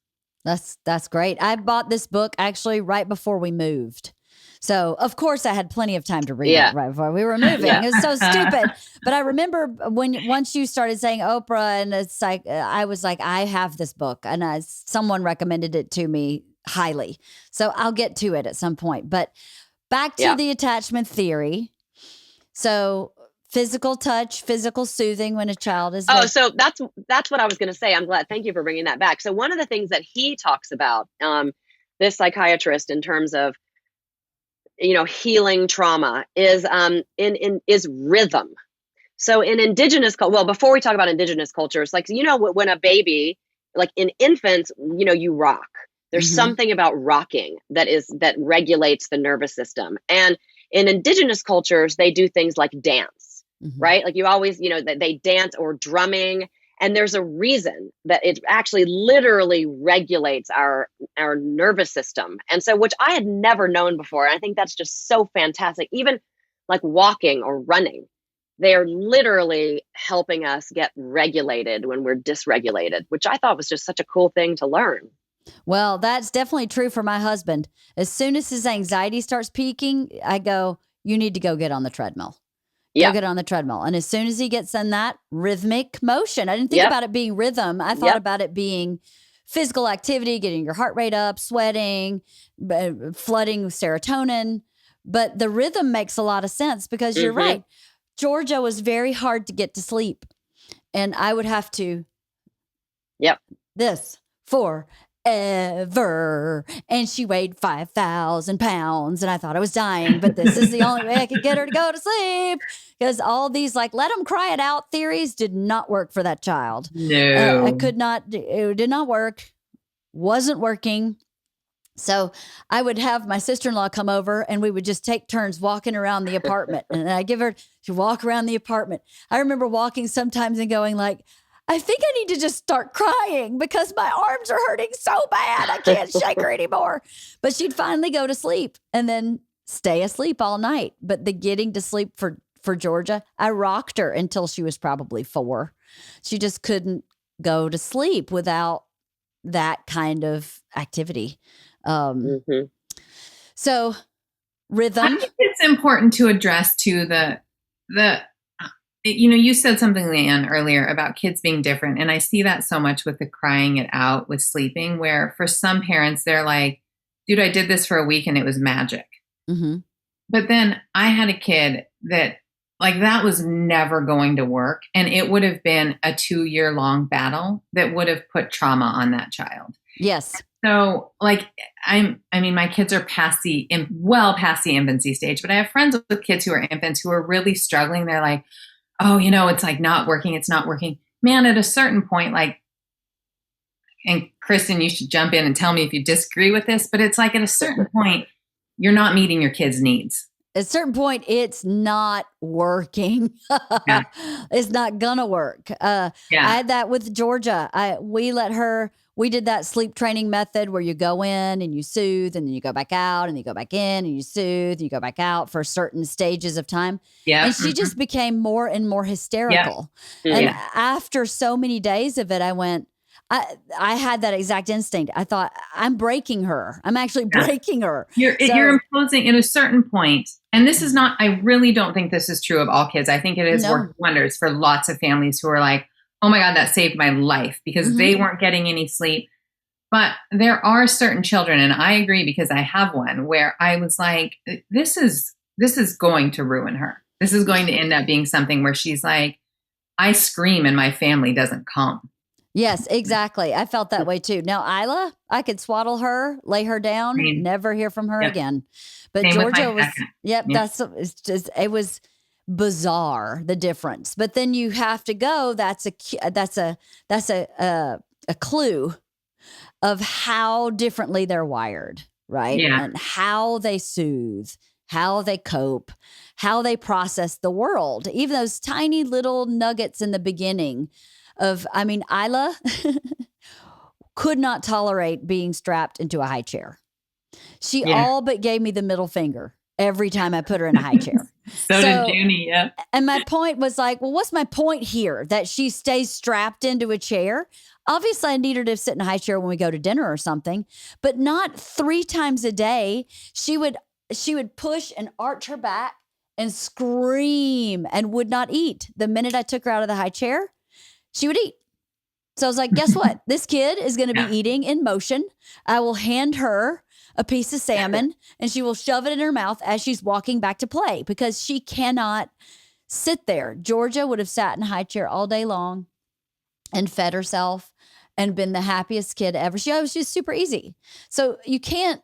That's great. I bought this book actually right before we moved. So, of course, I had plenty of time to read it right before we were moving. It was so stupid. But I remember once you started saying Oprah, and it's like, I was like, I have this book, and someone recommended it to me highly. So I'll get to it at some point. But back to the attachment theory. So physical touch, physical soothing when a child is. So that's what I was going to say. I'm glad. Thank you for bringing that back. So one of the things that he talks about, this psychiatrist, in terms of, healing trauma, is is rhythm. So in indigenous, before we talk about indigenous cultures, like, when a baby, like in infants, you rock. There's something about rocking that regulates the nervous system. And in indigenous cultures, they do things like dance, right? Like you always, they dance, or drumming. And there's a reason that it actually literally regulates our nervous system. And so, which I had never known before. And I think that's just so fantastic. Even like walking or running, they are literally helping us get regulated when we're dysregulated, which I thought was just such a cool thing to learn. Well, that's definitely true for my husband. As soon as his anxiety starts peaking, I go, you need to go get on the treadmill. Go get on the treadmill. And as soon as he gets in that rhythmic motion, I didn't think about it being rhythm. I thought about it being physical activity, getting your heart rate up, sweating, flooding serotonin. But the rhythm makes a lot of sense, because you're right. Georgia was very hard to get to sleep. And I would have to this forever. And she weighed 5,000 pounds. And I thought I was dying, but this is the only way I could get her to go to sleep. Because all these, like, let them cry it out theories did not work for that child. No. I could not, it did not work. Wasn't working. So I would have my sister-in-law come over, and we would just take turns walking around the apartment. And I give her to walk around the apartment. I remember walking sometimes and going like, I think I need to just start crying because my arms are hurting so bad. I can't shake her anymore. But she'd finally go to sleep and then stay asleep all night. But the getting to sleep for Georgia, I rocked her until she was probably 4. She just couldn't go to sleep without that kind of activity. So rhythm. I think it's important to address too you said something, Leanne, earlier about kids being different. And I see that so much with the crying it out with sleeping, where for some parents, they're like, dude, I did this for a week and it was magic. But then I had a kid that, like, that was never going to work. And it would have been a 2-year-long battle that would have put trauma on that child. Yes. So, like, my kids are past the infancy stage, but I have friends with kids who are infants who are really struggling. They're like, oh, it's like not working. It's not working. Man, at a certain point, like, and Kristin, you should jump in and tell me if you disagree with this, but it's like at a certain point, you're not meeting your kids' needs. At a certain point, it's not working. It's not gonna work. I had that with Georgia. We did that sleep training method where you go in and you soothe, and then you go back out, and you go back in and you soothe, and you go back out for certain stages of time. Yeah. And she just became more and more hysterical. Yeah. And after so many days of it, I had that exact instinct. I thought, I'm breaking her. I'm actually breaking her. You're imposing at a certain point. And this is not, I really don't think this is true of all kids. I think it has worked wonders for lots of families who are like, oh my God, that saved my life, because they weren't getting any sleep. But there are certain children, and I agree because I have one, where I was like, this is going to ruin her. This is going to end up being something where she's like, I scream and my family doesn't come. Yes, exactly. I felt that way too. Now, Isla, I could swaddle her, lay her down, never hear from her again. But Same Georgia was, it was bizarre, the difference. But then you have to go, that's a clue of how differently they're wired, right? Yeah. And how they soothe, how they cope, how they process the world. Even those tiny little nuggets in the beginning of, Isla could not tolerate being strapped into a high chair. She all but gave me the middle finger every time I put her in a high chair. So did Junie, yeah. And my point was like, well, what's my point here? That she stays strapped into a chair? Obviously, I need her to sit in a high chair when we go to dinner or something, but not 3 times a day. She would she would push and arch her back and scream and would not eat. The minute I took her out of the high chair, she would eat. So I was like, guess what? This kid is going to be eating in motion. I will hand her a piece of salmon and she will shove it in her mouth as she's walking back to play because she cannot sit there. Georgia would have sat in a high chair all day long and fed herself and been the happiest kid ever. She was just super easy. So you can't,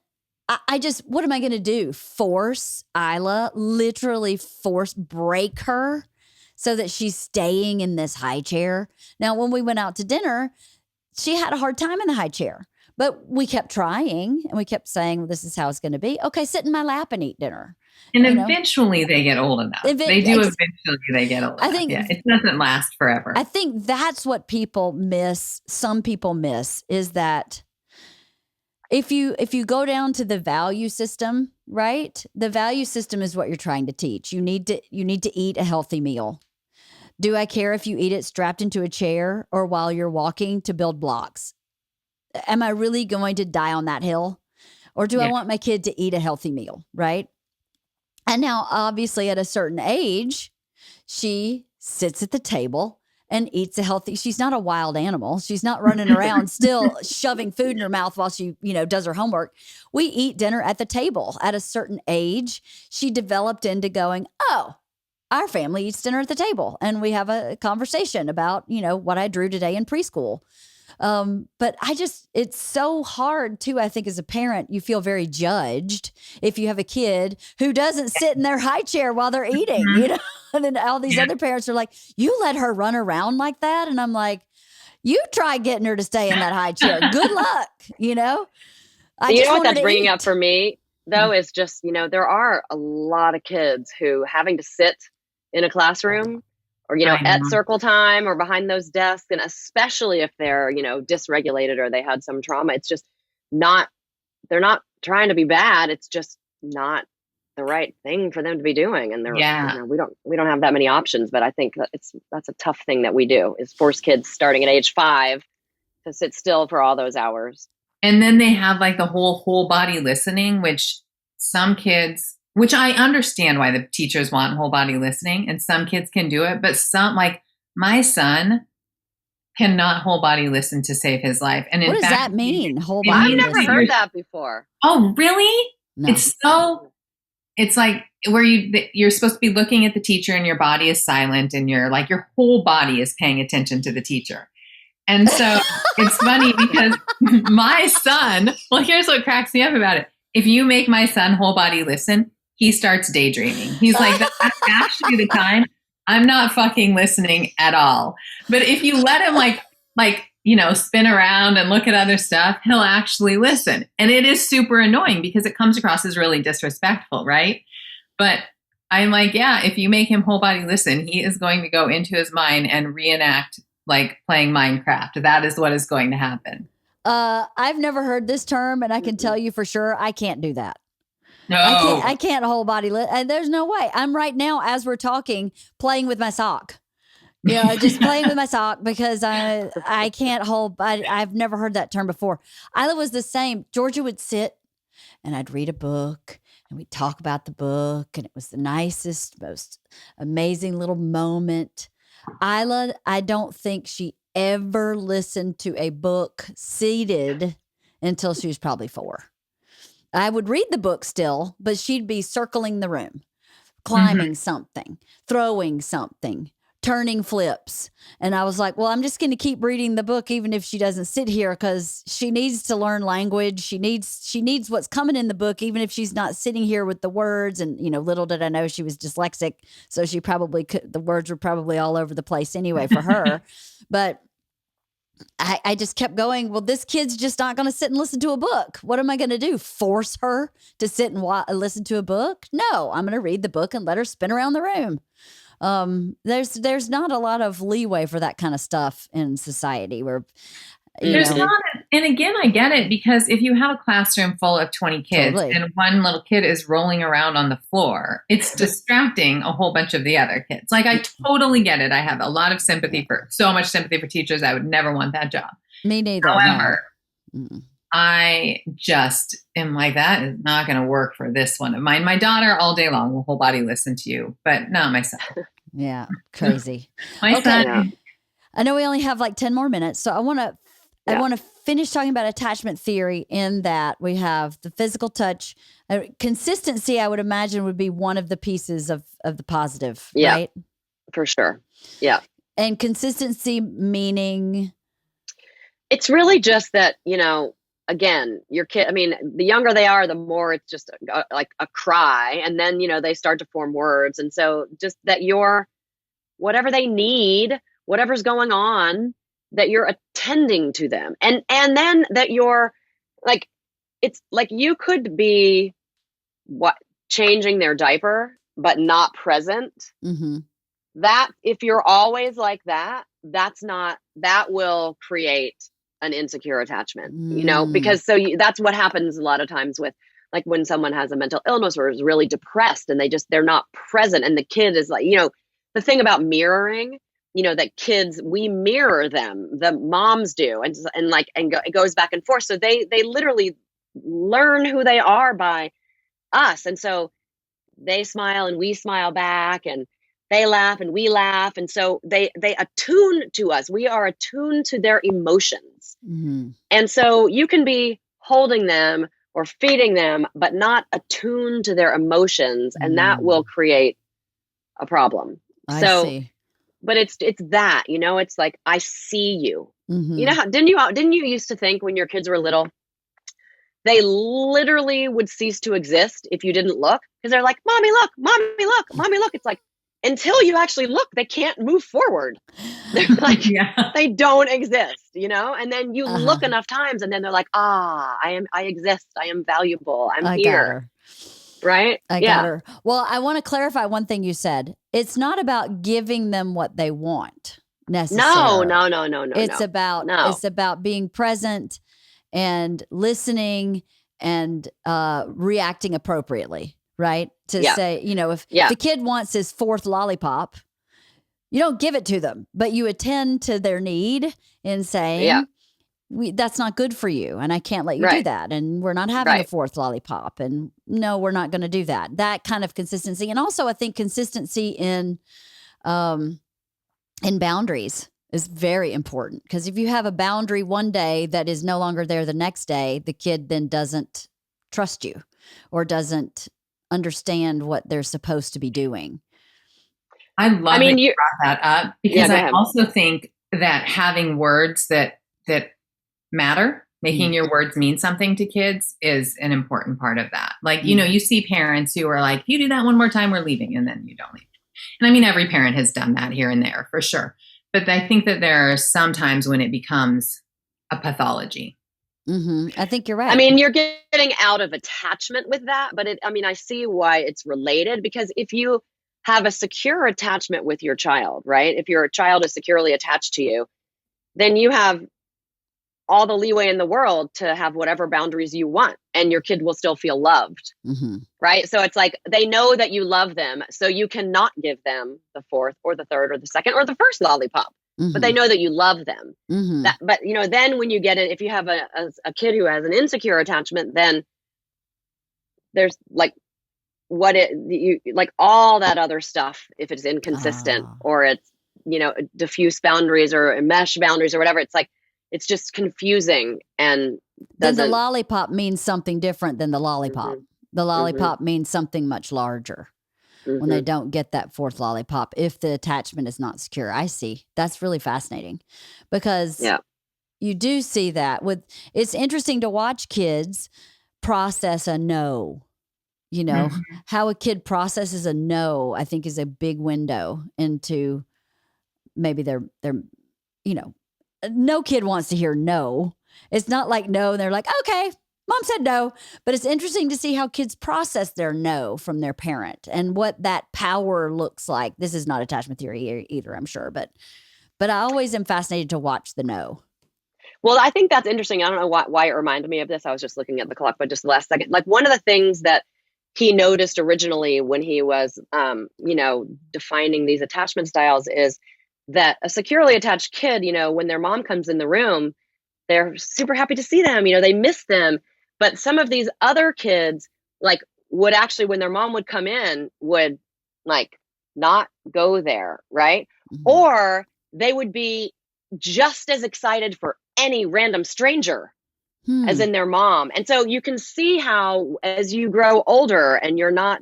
what am I going to do? Force Isla, literally break her so that she's staying in this high chair. Now, when we went out to dinner, she had a hard time in the high chair, but we kept trying and we kept saying, well, this is how it's going to be. Okay, sit in my lap and eat dinner. And eventually they get old enough. Eventually they get old enough. I think it doesn't last forever. I think that's what people miss. Some people miss is that if you go down to the value system, right? The value system is what you're trying to teach. You need to eat a healthy meal. Do I care if you eat it strapped into a chair or while you're walking to build blocks? Am I really going to die on that hill? Or do I want my kid to eat a healthy meal, right? And now, obviously, at a certain age, she sits at the table and eats a healthy. She's not a wild animal. She's not running around still shoving food in her mouth while she, does her homework. We eat dinner at the table. At a certain age, she developed into going, oh, our family eats dinner at the table. And we have a conversation about, what I drew today in preschool. But it's so hard too. I think as a parent, you feel very judged if you have a kid who doesn't sit in their high chair while they're eating, and then all these other parents are like, you let her run around like that. And I'm like, you try getting her to stay in that high chair. Good luck. You know what that's bringing up for me though, is just, there are a lot of kids who having to sit in a classroom or, at circle time or behind those desks. And especially if they're, dysregulated or they had some trauma, it's just they're not trying to be bad. It's just not the right thing for them to be doing. And we don't have that many options, but I think that's a tough thing that we do is force kids starting at age 5 to sit still for all those hours. And then they have like the whole body listening, which some kids, which I understand why the teachers want whole body listening, and some kids can do it, but some, like my son, cannot whole body listen to save his life. And in what does fact, that mean? Whole body I've never heard that before. Oh, really? No. It's like where you're supposed to be looking at the teacher and your body is silent and your whole body is paying attention to the teacher. And so it's funny because my son, well, here's what cracks me up about it. If you make my son whole body listen, he starts daydreaming. He's like, that's actually the time I'm not fucking listening at all. But if you let him spin around and look at other stuff, he'll actually listen. And it is super annoying because it comes across as really disrespectful, right? But I'm like, yeah, if you make him whole body listen, he is going to go into his mind and reenact like playing Minecraft. That is what is going to happen. I've never heard this term, and I can tell you for sure I can't do that. No, I can't whole body and there's no way. I'm right now as we're talking playing with my sock. Just playing with my sock because I can't I've never heard that term before. Isla was the same. Georgia would sit and I'd read a book and we'd talk about the book, and it was the nicest, most amazing little moment. Isla, I don't think she ever listened to a book seated until she was probably 4. I would read the book still, but she'd be circling the room, climbing something, throwing something, turning flips. And I was like, well, I'm just going to keep reading the book, even if she doesn't sit here, because she needs to learn language. She needs what's coming in the book, even if she's not sitting here with the words. And, little did I know she was dyslexic. So she probably the words were probably all over the place anyway for her. But I just kept going, well, this kid's just not going to sit and listen to a book. What am I going to do? Force her to sit and listen to a book? No, I'm going to read the book and let her spin around the room. There's not a lot of leeway for that kind of stuff in society where there's not. And again, I get it, because if you have a classroom full of 20 kids and one little kid is rolling around on the floor, it's distracting a whole bunch of the other kids. Like, I totally get it. I have a lot of so much sympathy for teachers. I would never want that job. Me neither. However, I just am like, that is not going to work for this one of mine. My daughter all day long will whole body listen to you, but not my son. Yeah. Crazy. My son. Yeah. I know we only have like 10 more minutes. So I want to finish talking about attachment theory in that we have the physical touch. Consistency, I would imagine, would be one of the pieces of the positive, right? For sure. Yeah. And consistency meaning? It's really just that, again, your kid, I mean, the younger they are, the more it's just like a cry. And then, they start to form words. And so just that whatever they need, whatever's going on, that you're attending to them. And then that you're like, it's like you could be changing their diaper, but not present. Mm-hmm. That if you're always like that will create an insecure attachment, because that's what happens a lot of times with like when someone has a mental illness or is really depressed and they're not present. And the kid is like, the thing about mirroring, that kids, we mirror them, the moms do. And it goes back and forth. So they literally learn who they are by us. And so they smile and we smile back, and they laugh and we laugh. And so they attune to us. We are attuned to their emotions. Mm-hmm. And so you can be holding them or feeding them, but not attuned to their emotions. And that will create a problem. I see. But it's that, it's like, I see you. Mm-hmm. Didn't you used to think when your kids were little, they literally would cease to exist if you didn't look? Because they're like, mommy, look, mommy, look, mommy, look. It's like, until you actually look, they can't move forward. They're like, they don't exist, and then you look enough times and then they're like, I exist. I am valuable. I'm here. Right? I got her. Well, I want to clarify one thing you said. It's not about giving them what they want necessarily. No. It's about being present and listening and reacting appropriately, right? To say, if the kid wants his fourth lollipop, you don't give it to them, but you attend to their need in saying, that's not good for you. And I can't let you do that. And we're not having a fourth lollipop. And no, we're not going to do that. That kind of consistency. And also I think consistency in boundaries is very important, because if you have a boundary one day that is no longer there the next day, the kid then doesn't trust you or doesn't understand what they're supposed to be doing. I love that you brought that up, because I also think that having words that matter, making your words mean something to kids is an important part of that. Like, you see parents who are like, if you do that one more time, we're leaving, and then you don't leave. And I mean, every parent has done that here and there for sure. But I think that there are some times when it becomes a pathology. Mm-hmm. I think you're right. I mean, you're getting out of attachment with that, but I see why it's related, because if you have a secure attachment with your child, right? If your child is securely attached to you, then you have all the leeway in the world to have whatever boundaries you want, and your kid will still feel loved, right? So it's like, they know that you love them, so you cannot give them the fourth or the third or the second or the first lollipop. But they know that you love them. But then when you get it, if you have a kid who has an insecure attachment, then there's like all that other stuff. If it's inconsistent or it's diffuse boundaries or mesh boundaries or whatever, it's like, it's just confusing. And then the lollipop means something different than the lollipop. The lollipop means something much larger. When they don't get that fourth lollipop, if the attachment is not secure. I see. That's really fascinating, because you do see that it's interesting to watch kids process a no, how a kid processes a no, I think is a big window into maybe their, no kid wants to hear no. It's not like no, and they're like, okay, mom said no. But it's interesting to see how kids process their no from their parent and what that power looks like. This is not attachment theory either, I'm sure. But I always am fascinated to watch the no. Well, I think that's interesting. I don't know why it reminded me of this. I was just looking at the clock, but just the last second. Like, one of the things that he noticed originally when he was, defining these attachment styles is that a securely attached kid, when their mom comes in the room, they're super happy to see them. They miss them. But some of these other kids, like, would actually, when their mom would come in, would like not go there, right? Mm-hmm. Or they would be just as excited for any random stranger as in their mom. And so you can see how, as you grow older and you're not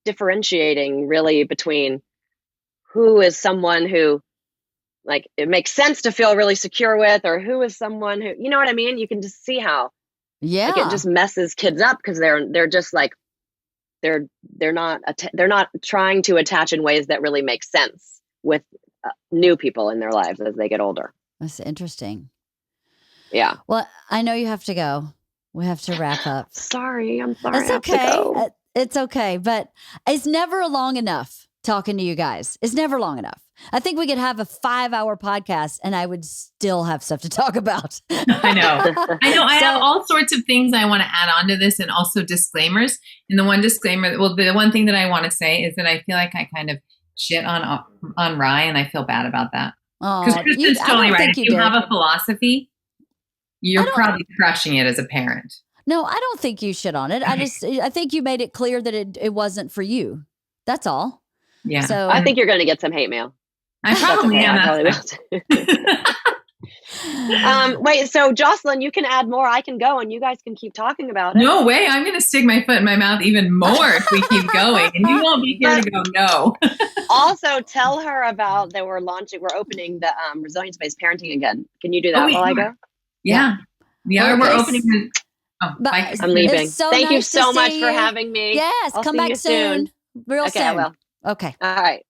differentiating really between who is someone who, like, it makes sense to feel really secure with, or who is someone who, you know what I mean? You can just see how, like, it just messes kids up because they're just like, they're not trying to attach in ways that really make sense with new people in their lives as they get older. That's interesting. Yeah. Well, I know you have to go. We have to wrap up. Sorry. I'm sorry. It's okay. It's okay. But it's never long enough talking to you guys. It's never long enough. I think we could have a 5-hour podcast and I would still have stuff to talk about. I know. I have all sorts of things I want to add on to this, and also disclaimers. And the one thing that I want to say is that I feel like I kind of shit on Rye, and I feel bad about that. Because Kristen's totally right. If you have a philosophy, you're probably crushing it as a parent. No, I don't think you shit on it. I think you made it clear that it wasn't for you. That's all. Yeah. So I think you're going to get some hate mail. I probably am. Wait, so Jocelyn, you can add more. I can go, and you guys can keep talking about it. No way. I'm going to stick my foot in my mouth even more if we keep going, and you won't be here to go no. Also, tell her about that we're opening the resilience-based parenting again. Can you do that while I go? Yeah. We're opening. I'm leaving. So Thank you nice so much for having me. Yes, come back soon. Real soon. I will. Okay. All right.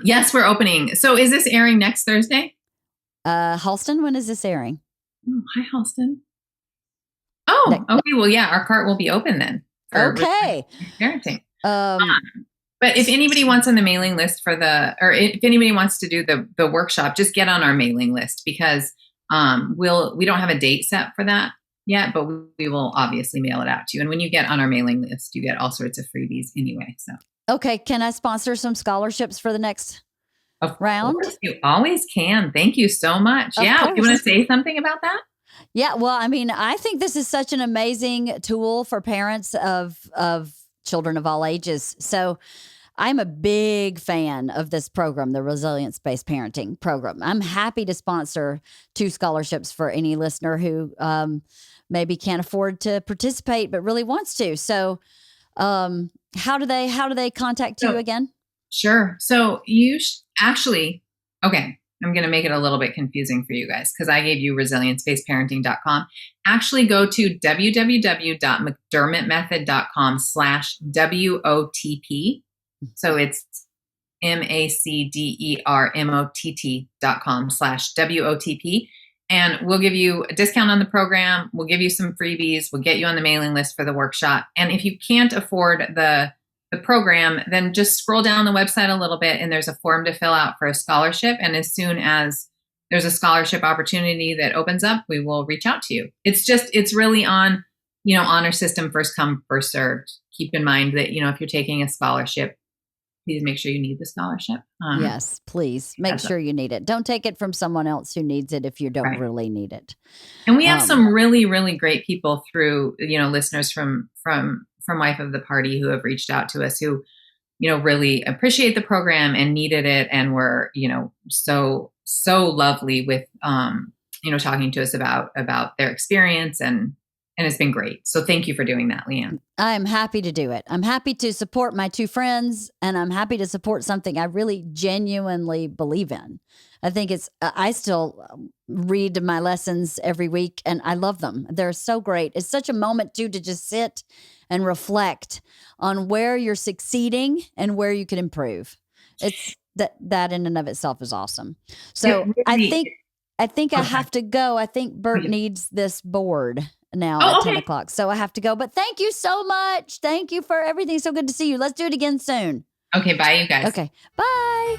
Yes, we're opening. So is this airing next Thursday? Halston, when is this airing? Oh, hi, Halston. Oh, okay. Well, yeah, our cart will be open then. Okay. Parenting. But if anybody wants on the mailing list or if anybody wants to do the workshop, just get on our mailing list, because we don't have a date set for that yet, but we will obviously mail it out to you. And when you get on our mailing list, you get all sorts of freebies anyway. So. Okay. Can I sponsor some scholarships for the next round? Course, you always can. Thank you so much. Yeah. You want to say something about that? Yeah. Well, I mean, I think this is such an amazing tool for parents of children of all ages. So I'm a big fan of this program, the Resilience-Based Parenting program. I'm happy to sponsor 2 scholarships for any listener who maybe can't afford to participate but really wants to. So how do they contact you again? Sure. So you actually, okay, I'm going to make it a little bit confusing for you guys because I gave you resiliencebasedparenting.com. Actually go to www.macdermottmethod.com/WOTP. So it's macdermott.com/WOTP. And we'll give you a discount on the program. We'll give you some freebies. We'll get you on the mailing list for the workshop. And if you can't afford the program, then just scroll down the website a little bit and there's a form to fill out for a scholarship. And as soon as there's a scholarship opportunity that opens up, we will reach out to you. It's really on, honor system, first come, first served. Keep in mind that, if you're taking a scholarship, please make sure you need the scholarship. Yes, please make sure you need it. Don't take it from someone else who needs it if you don't really need it. And we have some really, really great people through, listeners from Wife of the Party who have reached out to us who, really appreciate the program and needed it. And were, so lovely with, talking to us about their experience and it's been great. So thank you for doing that, Leanne. I'm happy to do it. I'm happy to support my 2 friends, and I'm happy to support something I really genuinely believe in. I think I still read my lessons every week and I love them. They're so great. It's such a moment too, to just sit and reflect on where you're succeeding and where you can improve. It's that in and of itself is awesome. So really, I think I have to go. I think Bert needs this board now at 10 o'clock. So I have to go, but thank you so much. Thank you for everything. So good to see you. Let's do it again soon. Okay. Bye, you guys. Okay. Bye.